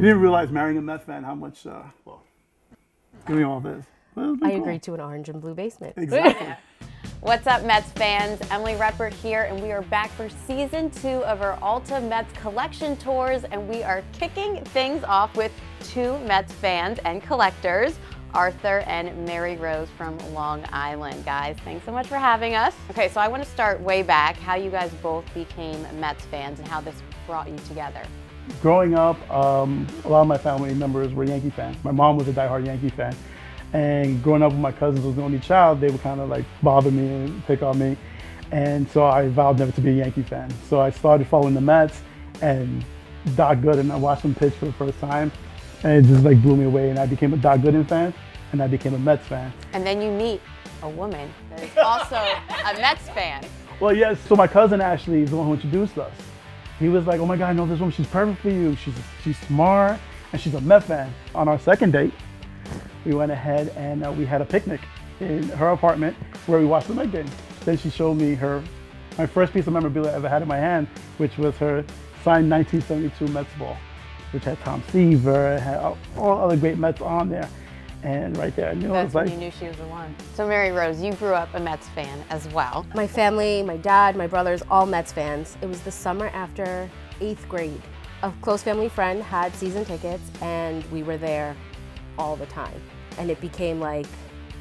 You didn't realize marrying a Mets fan how much, well, doing all this. Well, I agreed to an orange and blue basement. Exactly. What's up, Mets fans? Emily Redford here, and we are back for season 2 of our Ulta Mets collection tours, and we are kicking things off with 2 Mets fans and collectors, Arthur and Mary Rose from Long Island. Guys, thanks so much for having us. Okay, so I want to start way back, how you guys both became Mets fans and how this brought you together. Growing up, a lot of my family members were Yankee fans. My mom was a diehard Yankee fan. And growing up with my cousins was the only child, they would kind of like bother me and pick on me. And so I vowed never to be a Yankee fan. So I started following the Mets and Doc Gooden. I watched him pitch for the first time and it just like blew me away. And I became a Doc Gooden fan and I became a Mets fan. And then you meet a woman that is also a Mets fan. Well, yes, so my cousin actually is the one who introduced us. He was like, oh my God, I know this woman, she's perfect for you. She's smart and she's a Mets fan. On our second date, we went ahead and we had a picnic in her apartment where we watched the Met game. Then she showed me my first piece of memorabilia I ever had in my hand, which was her signed 1972 Mets ball, which had Tom Seaver, had all other great Mets on there. And right there, I knew That's it was like, when you knew she was the one. So Mary Rose, you grew up a Mets fan as well. My family, my dad, my brothers, all Mets fans. It was the summer after 8th grade. A close family friend had season tickets and we were there all the time. And it became like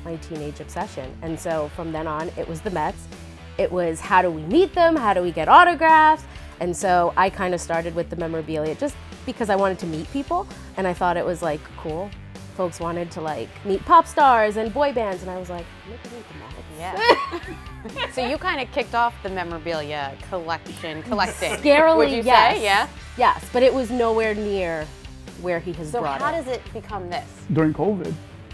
my teenage obsession. And so from then on, it was the Mets. It was how do we meet them? How do we get autographs? And so I kind of started with the memorabilia just because I wanted to meet people. And I thought it was like cool. Folks wanted to like meet pop stars and boy bands. And I was like, I'm not gonna meet the Mets. Yeah. So you kind of kicked off the memorabilia collecting. Scarily, would you yes. say? Yeah? Yes, but it was nowhere near where he has brought it. So how does it become this? during COVID,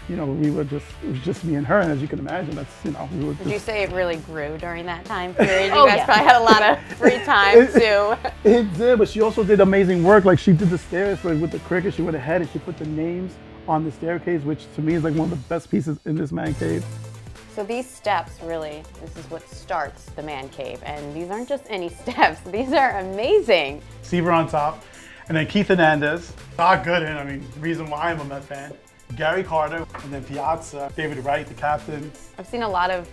you know, it was just me and her, and as you can imagine, that's, you know, we were just... Would you say it really grew during that time period? You guys probably had a lot of free time too. It did, but she also did amazing work. Like she did the stairs, like with the cricket, she went ahead and she put the names on the staircase, which to me is like one of the best pieces in this man cave. So these steps really, this is what starts the man cave, and these aren't just any steps, these are amazing. Seaver on top, and then Keith Hernandez, Doc Gooden, I mean, reason why I'm a Mets fan, Gary Carter, and then Piazza, David Wright, the captain. I've seen a lot of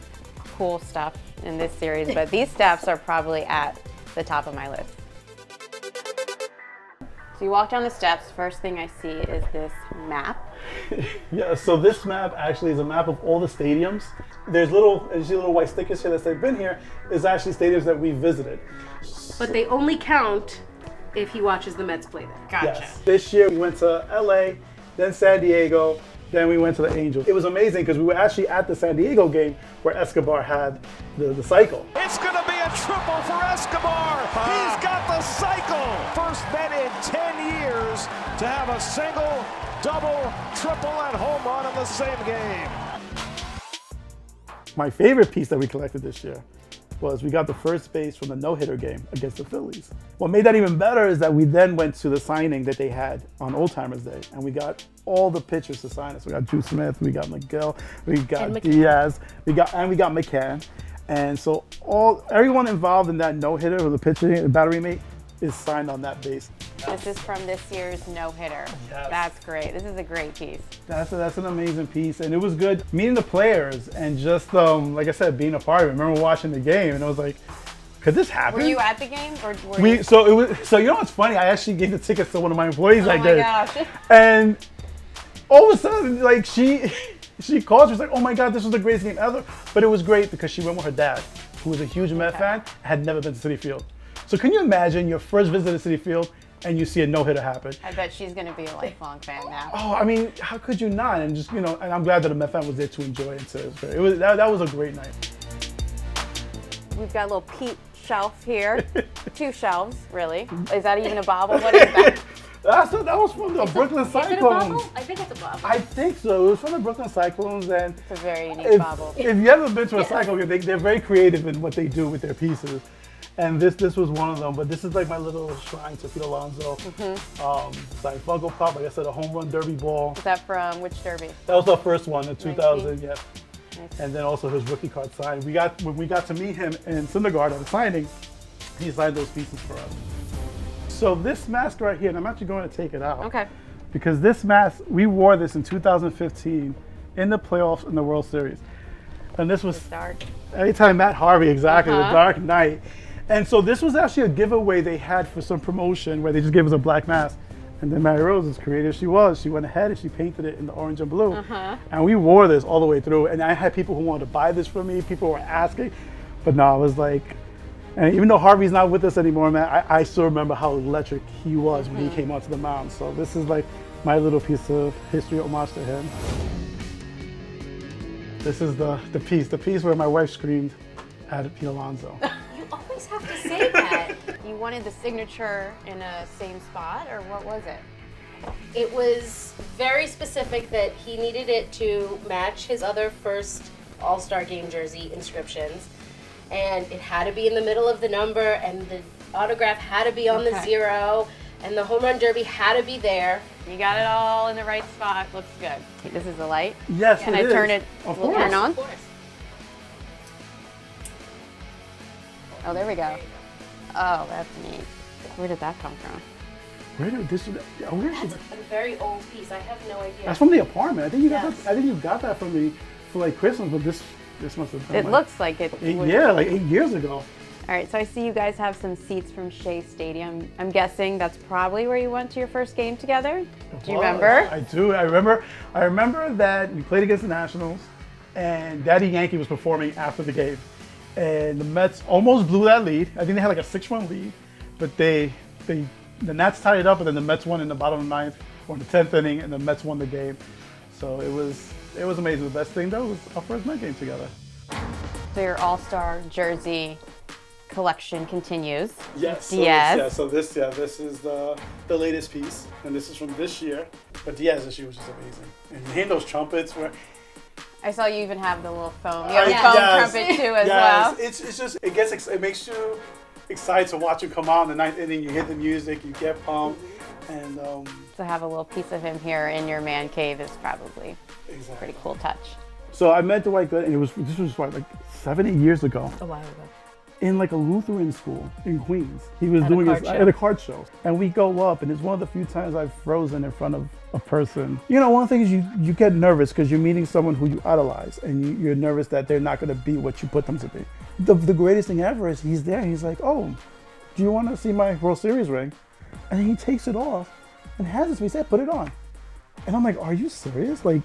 cool stuff in this series, but these steps are probably at the top of my list. So you walk down the steps, first thing I see is this map. Yeah, so this map actually is a map of all the stadiums. There's little, as you see little white stickers here that say been here, is actually stadiums that we visited. But they only count if he watches the Mets play there. Gotcha. Yes. This year we went to LA, then San Diego, then we went to the Angels. It was amazing because we were actually at the San Diego game where Escobar had the cycle. It's going to be a triple for Escobar. He's got the cycle. First Met in 10 years to have a single, double, triple, and home run in the same game. My favorite piece that we collected this year was we got the first base from the no-hitter game against the Phillies. What made that even better is that we then went to the signing that they had on Old Timers Day, and we got all the pitchers to sign us. We got Drew Smith, we got Miguel, we got Diaz, we got McCann. And so everyone involved in that no-hitter or the pitcher, the battery mate, is signed on that base. This is from this year's no-hitter. Yes. That's great. This is a great piece. That's an amazing piece, and it was good meeting the players and just like I said, being a part of it. I remember watching the game, and I was like, could this happen? Were you at the game, or were you? So you know what's funny? I actually gave the tickets to one of my employees. Oh my gosh! And all of a sudden, like she calls, she's like, "Oh my God, this was the greatest game ever!" But it was great because she went with her dad, who was a huge Met fan, had never been to Citi Field. So can you imagine your first visit to Citi Field and you see a no-hitter happen? I bet she's going to be a lifelong fan now. Oh, I mean, how could you not? And just, you know, and I'm glad that a Met fan was there to enjoy it too. That was a great night. We've got a little peep shelf here. 2 shelves, really. Is that even a bobble? What is that? That was from the Brooklyn Cyclones. Is it a bobble? I think it's a bobble. I think so. It was from the Brooklyn Cyclones, and It's a very unique bobble. If you ever been to a Cyclone game, they're very creative in what they do with their pieces. And this was one of them, but this is like my little shrine to Pete Alonso. It's like Funko Pop, like I said, a home run derby ball. Is that from which derby? That was the first one in 2000, 19? yeah. Nice. And then also his rookie card signed. When we got to meet him in Syndergaard at the signing, he signed those pieces for us. So this mask right here, and I'm actually going to take it out. Okay. Because this mask, we wore this in 2015 in the playoffs in the World Series. And this was Dark. anytime Matt Harvey, exactly, the Dark Knight. And so this was actually a giveaway they had for some promotion where they just gave us a black mask. And then Mary Rose, as creative she was, she went ahead and she painted it in the orange and blue. And we wore this all the way through. And I had people who wanted to buy this for me. People were asking. But no, I was like, and even though Harvey's not with us anymore, man, I still remember how electric he was when he came onto the mound. So this is like my little piece of history homage to him. This is the piece where my wife screamed at Alonso. You always have to say that. You wanted the signature in a same spot, or what was it? It was very specific that he needed it to match his other first All-Star Game jersey inscriptions. And it had to be in the middle of the number, and the autograph had to be on the 0, and the home run derby had to be there. You got it all in the right spot. Looks good. Okay, this is the light. Yes, Can it I is. turn it? Of Will course. turn on? Of course. Oh, there we go. Oh, that's neat. Where did that come from? Where did this? Oh, where That's is it? a very old piece. I have no idea. That's from the apartment. I think you got Yes. that. I think you got that from me for like Christmas, but this must have been It like looks like it. like 8 years ago. All right, so I see you guys have some seats from Shea Stadium. I'm guessing that's probably where you went to your first game together. Do you remember? I do. I remember that we played against the Nationals, and Daddy Yankee was performing after the game, and the Mets almost blew that lead. I think they had like a 6-run lead, but the Nats tied it up, and then the Mets won in the bottom of the 9th or the 10th inning, and the Mets won the game. So it was amazing. The best thing though was our first Met game together. So your All-Star jersey collection continues. Yes. Diaz. So this is the latest piece, and this is from this year. But Diaz this year was just amazing. And he had those trumpets where. I saw you even have the little foam. You have a foam trumpet too as well. It's just it makes you excited to watch him come out in the 9th inning. You hear the music, you get pumped, and To have a little piece of him here in your man cave is probably exactly. a pretty cool touch. So I met Dwight Gooden, and this was what, like 7-8 years ago. A while ago. In like a Lutheran school in Queens. He was At a doing card his show. at a card show. And we go up, and it's one of the few times I've frozen in front of a person. You know, one thing is you get nervous because you're meeting someone who you idolize, and you're nervous that they're not going to be what you put them to be. The greatest thing ever is he's there, he's like, oh, do you want to see my World Series ring? And then he takes it off and has it, so he said, put it on. And I'm like, are you serious? Like,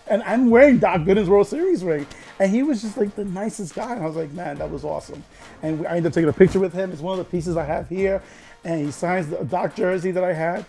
and I'm wearing Doc Gooden's World Series ring. And he was just like the nicest guy. And I was like, man, that was awesome. And I ended up taking a picture with him. It's one of the pieces I have here. And he signs the Doc jersey that I had.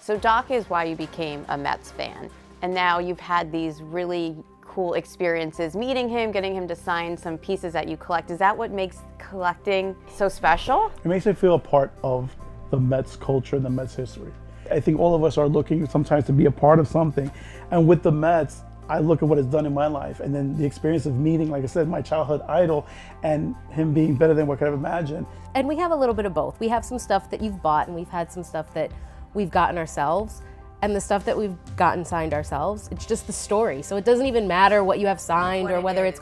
So Doc is why you became a Mets fan. And now you've had these really cool experiences meeting him, getting him to sign some pieces that you collect. Is that what makes collecting so special? It makes me feel a part of the Mets culture and the Mets history. I think all of us are looking sometimes to be a part of something. And with the Mets, I look at what it's done in my life, and then the experience of meeting, like I said, my childhood idol, and him being better than what I could have imagined. And we have a little bit of both. We have some stuff that you've bought, and we've had some stuff that we've gotten ourselves. And the stuff that we've gotten signed ourselves, it's just the story. So it doesn't even matter what you have signed or whether it's,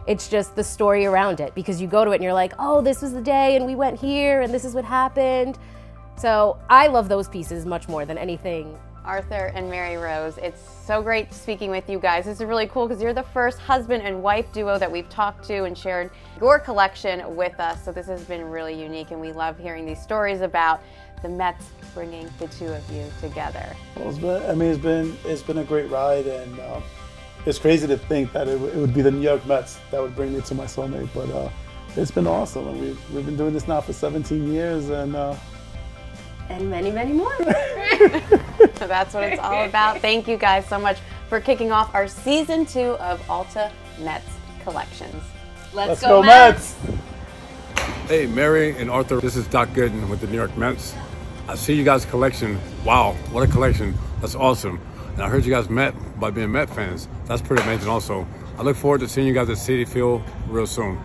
it's just the story around it. Because you go to it and you're like, oh, this was the day, and we went here, and this is what happened. So I love those pieces much more than anything. Arthur and Mary Rose, it's so great speaking with you guys. This is really cool because you're the first husband and wife duo that we've talked to and shared your collection with us. So this has been really unique, and we love hearing these stories about the Mets bringing the two of you together. Well, it's been a great ride, and it's crazy to think that it would be the New York Mets that would bring me to my soulmate. But it's been awesome, and we've been doing this now for 17 years, and many, many more. So that's what it's all about. Thank you guys so much for kicking off our season 2 of Ulta Mets Collections. Let's go Mets! Hey, Mary and Arthur, this is Doc Gooden with the New York Mets. I see you guys' collection. Wow, what a collection. That's awesome. And I heard you guys met by being Met fans. That's pretty amazing also. I look forward to seeing you guys at Citi Field real soon.